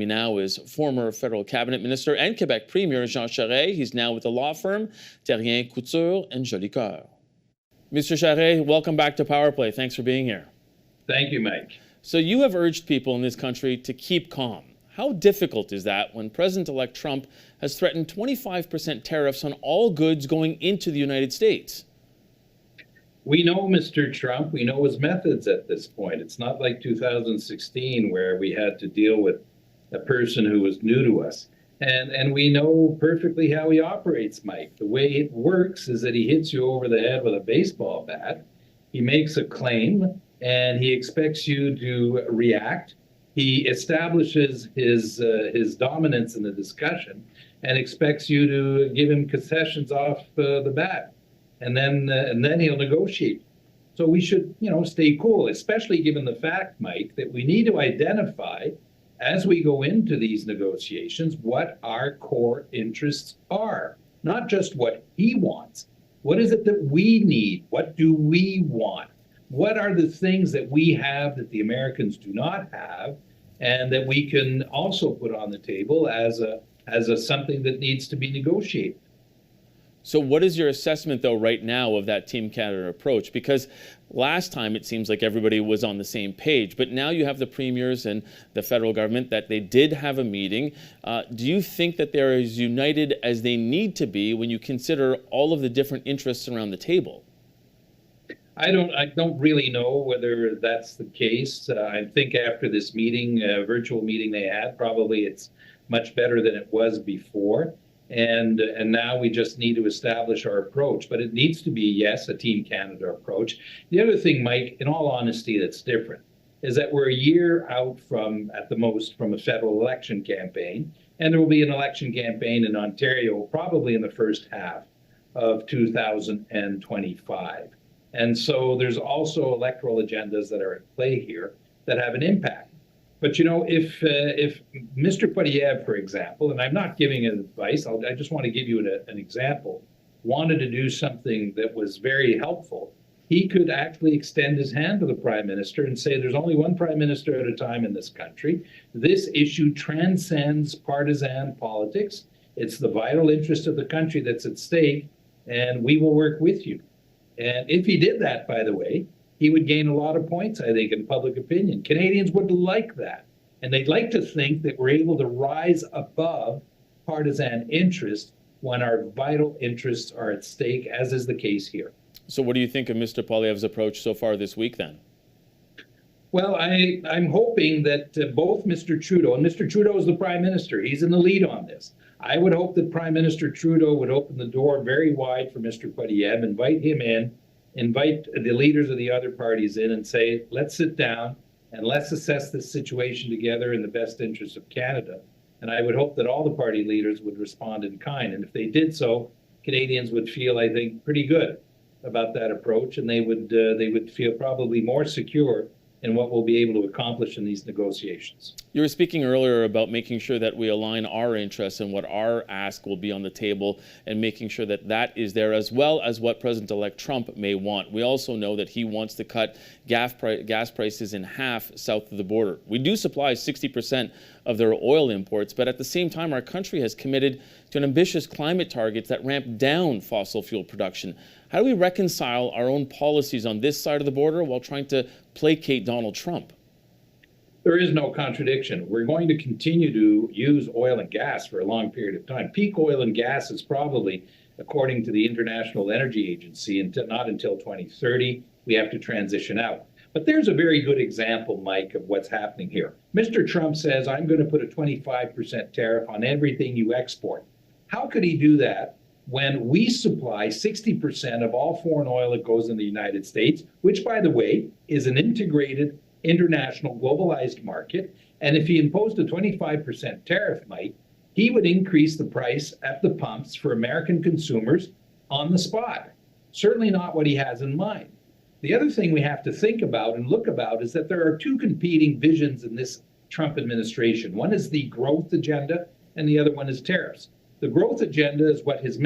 me now is former federal cabinet minister and Quebec premier Jean Charest. He's now with the law firm Jean Couteur and Jean Charest. Mr. Charest, welcome back to Power Play. Thanks for being here. Thank you, Mike. So you have urged people in this country to keep calm. How difficult is that when President-elect Trump has threatened 25% tariffs on all goods going into the United States? We know Mr. Trump. We know his methods at this point. It's not like 2016 where we had to deal with a person who was new to us. And we know perfectly how he operates, Mike. The way it works is that he hits you over the head with a baseball bat. He makes a claim and he expects you to react. He establishes his dominance in the discussion and expects you to give him concessions off the bat. And then he'll negotiate. So we should, stay cool, especially given the fact, Mike, that we need to identify as we go into these negotiations what our core interests are, not just what he wants. What is it that we need? What do we want? What are the things that we have that the Americans do not have, and that we can also put on the table as a something that needs to be negotiated? So what is your assessment, though, right now of that Team Canada approach? Because last time it seems like everybody was on the same page, but now you have the premiers and the federal government that they did have a meeting. Do you think that they're as united as they need to be when you consider all of the different interests around the table? I don't really know whether that's the case. I think after this meeting, virtual meeting they had, probably it's much better than it was before. And now we just need to establish our approach. But it needs to be, yes, a Team Canada approach. The other thing, Mike, in all honesty, that's different is that we're a year out from, at the most, from a federal election campaign. And there will be an election campaign in Ontario probably in the first half of 2025. And so there's also electoral agendas that are at play here that have an impact. But if Mr. Poilievre, for example, and I'm not giving advice, I just want to give you an example, wanted to do something that was very helpful, he could actually extend his hand to the Prime Minister and say, there's only one Prime Minister at a time in this country. This issue transcends partisan politics. It's the vital interest of the country that's at stake, and we will work with you. And if he did that, by the way, he would gain a lot of points, I think, in public opinion. Canadians would like that. And they'd like to think that we're able to rise above partisan interest when our vital interests are at stake, as is the case here. So what do you think of Mr. Poilievre's approach so far this week, then? Well, I'm hoping that both Mr. Trudeau, and Mr. Trudeau is the Prime Minister, he's in the lead on this. I would hope that Prime Minister Trudeau would open the door very wide for Mr. Poilievre, invite him in, invite the leaders of the other parties in and say, let's sit down and let's assess this situation together in the best interest of Canada. And I would hope that all the party leaders would respond in kind. And if they did so, Canadians would feel, I think, pretty good about that approach, and they would feel probably more secure in what we'll be able to accomplish in these negotiations. You were speaking earlier about making sure that we align our interests and what our ask will be on the table, and making sure that that is there, as well as what President-elect Trump may want. We also know that he wants to cut gas prices in half south of the border. We do supply 60% of their oil imports, but at the same time, our country has committed to an ambitious climate targets that ramp down fossil fuel production. How do we reconcile our own policies on this side of the border while trying to placate Donald Trump? There is no contradiction. We're going to continue to use oil and gas for a long period of time. Peak oil and gas is probably, according to the International Energy Agency, not until 2030. We have to transition out. But there's a very good example, Mike, of what's happening here. Mr. Trump says, I'm going to put a 25% tariff on everything you export. How could he do that when we supply 60% of all foreign oil that goes in the United States, which, by the way, is an integrated international globalized market? And if he imposed a 25% tariff, Mike, he would increase the price at the pumps for American consumers on the spot. Certainly not what he has in mind. The other thing we have to think about and look about is that there are two competing visions in this Trump administration. One is the growth agenda, and the other one is tariffs. The growth agenda is what his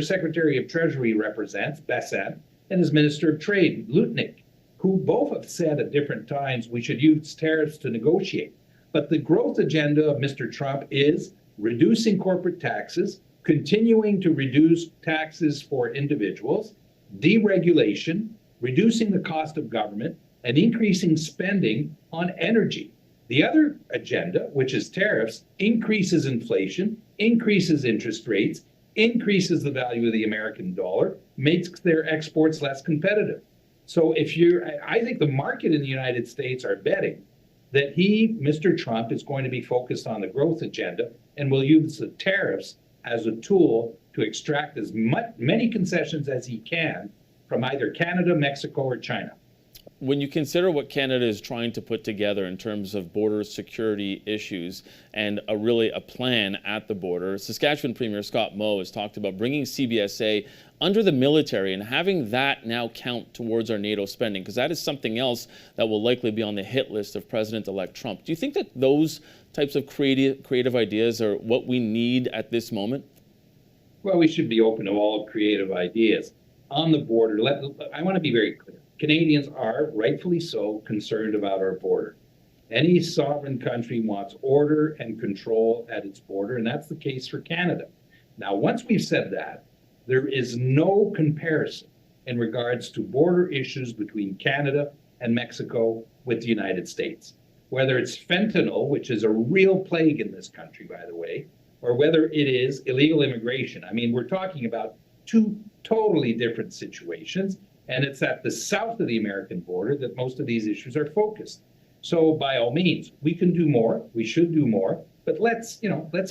Secretary of Treasury represents, Bessent, and his Minister of Trade, Lutnick, who both have said at different times we should use tariffs to negotiate. But the growth agenda of Mr. Trump is reducing corporate taxes, continuing to reduce taxes for individuals, deregulation, reducing the cost of government, and increasing spending on energy. The other agenda, which is tariffs, increases inflation, increases interest rates, increases the value of the American dollar, makes their exports less competitive. So I think the market in the United States are betting that Mr. Trump, is going to be focused on the growth agenda and will use the tariffs as a tool to extract as many concessions as he can from either Canada, Mexico, or China. When you consider what Canada is trying to put together in terms of border security issues and a plan at the border, Saskatchewan Premier Scott Moe has talked about bringing CBSA under the military and having that now count towards our NATO spending, because that is something else that will likely be on the hit list of President-elect Trump. Do you think that those types of creative ideas are what we need at this moment? Well, we should be open to all creative ideas. On the border, I want to be very clear. Canadians are, rightfully so, concerned about our border. Any sovereign country wants order and control at its border, and that's the case for Canada. Now, once we've said that, there is no comparison in regards to border issues between Canada and Mexico with the United States. Whether it's fentanyl, which is a real plague in this country, by the way, or whether it is illegal immigration. I mean, we're talking about two totally different situations. And it's at the south of the American border that most of these issues are focused. So by all means, we can do more. We should do more. But let's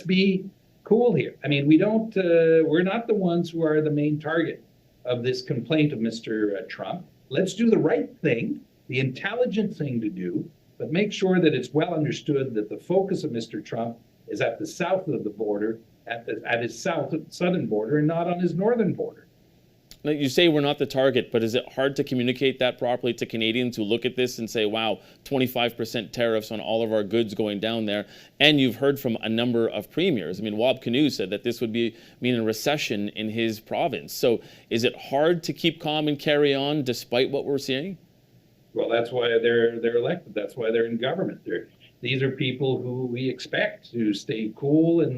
be cool here. I mean, we're not the ones who are the main target of this complaint of Mr. Trump. Let's do the right thing, the intelligent thing to do, but make sure that it's well understood that the focus of Mr. Trump is at the south of the border, at his southern border, and not on his northern border. You say we're not the target, but is it hard to communicate that properly to Canadians who look at this and say, wow, 25% tariffs on all of our goods going down there? And you've heard from a number of premiers. I mean, Wab Kinew said that this would mean a recession in his province. So is it hard to keep calm and carry on despite what we're seeing? Well, that's why they're elected. That's why they're in government. These are people who we expect to stay cool in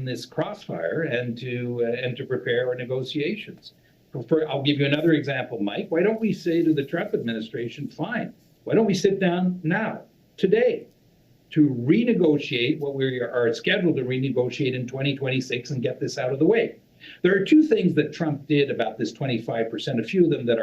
this crossfire and to prepare our negotiations. I'll give you another example, Mike. Why don't we say to the Trump administration, fine, why don't we sit down now, today, to renegotiate what we are scheduled to renegotiate in 2026 and get this out of the way? There are two things that Trump did about this 25%, a few of them that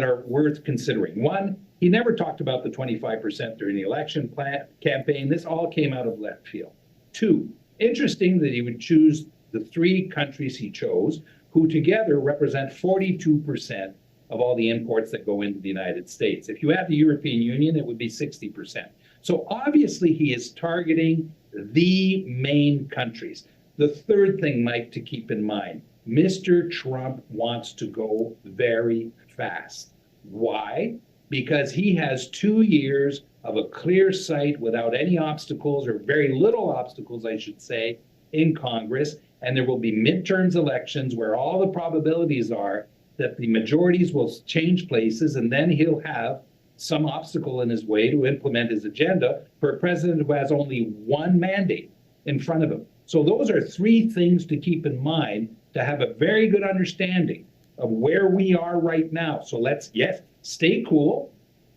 are worth considering. One, he never talked about the 25% during the election campaign. This all came out of left field. Two, interesting that he would choose the three countries he chose, who together represent 42% of all the imports that go into the United States. If you add the European Union, it would be 60%. So obviously he is targeting the main countries. The third thing, Mike, to keep in mind, Mr. Trump wants to go very fast. Why? Because he has 2 years of a clear sight without any obstacles, or very little obstacles, I should say, in Congress. And there will be midterms elections where all the probabilities are that the majorities will change places, and then he'll have some obstacle in his way to implement his agenda for a president who has only one mandate in front of him. So those are three things to keep in mind to have a very good understanding of where we are right now. So let's, yes, stay cool.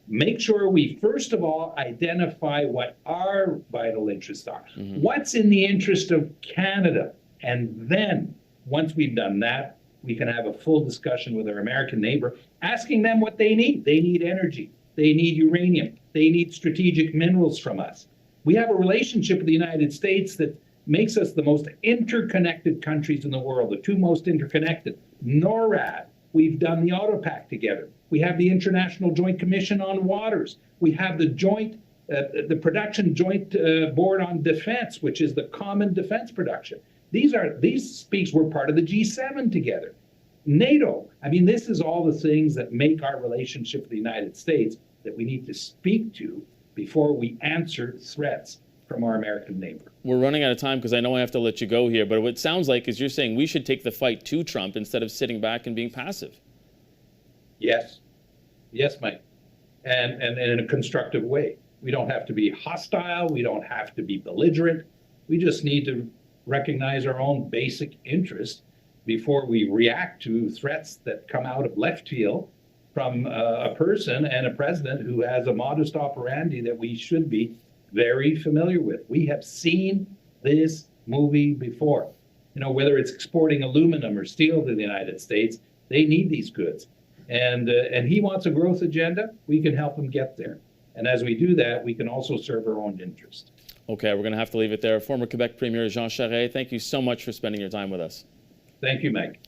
Make sure we, first of all, identify what our vital interests are. Mm-hmm. What's in the interest of Canada? And then, once we've done that, we can have a full discussion with our American neighbor, asking them what they need. They need energy. They need uranium. They need strategic minerals from us. We have a relationship with the United States that makes us the most interconnected countries in the world, the two most interconnected. NORAD, we've done the Auto Pact together. We have the International Joint Commission on Waters. We have the Production Joint Board on Defense, which is the common defense production. These speaks, we're part of the G7 together. NATO, I mean, this is all the things that make our relationship with the United States that we need to speak to before we answer threats from our American neighbor. We're running out of time because I know I have to let you go here, but what it sounds like is you're saying we should take the fight to Trump instead of sitting back and being passive. Yes. Yes, Mike. And in a constructive way. We don't have to be hostile. We don't have to be belligerent. We just need to recognize our own basic interest before we react to threats that come out of left field from a person and a president who has a modus operandi that we should be very familiar with. We have seen this movie before. You know, whether it's exporting aluminum or steel to the United States, they need these goods. And he wants a growth agenda. We can help him get there. And as we do that, we can also serve our own interest. Okay, we're going to have to leave it there. Former Quebec Premier Jean Charest, thank you so much for spending your time with us. Thank you, Mike.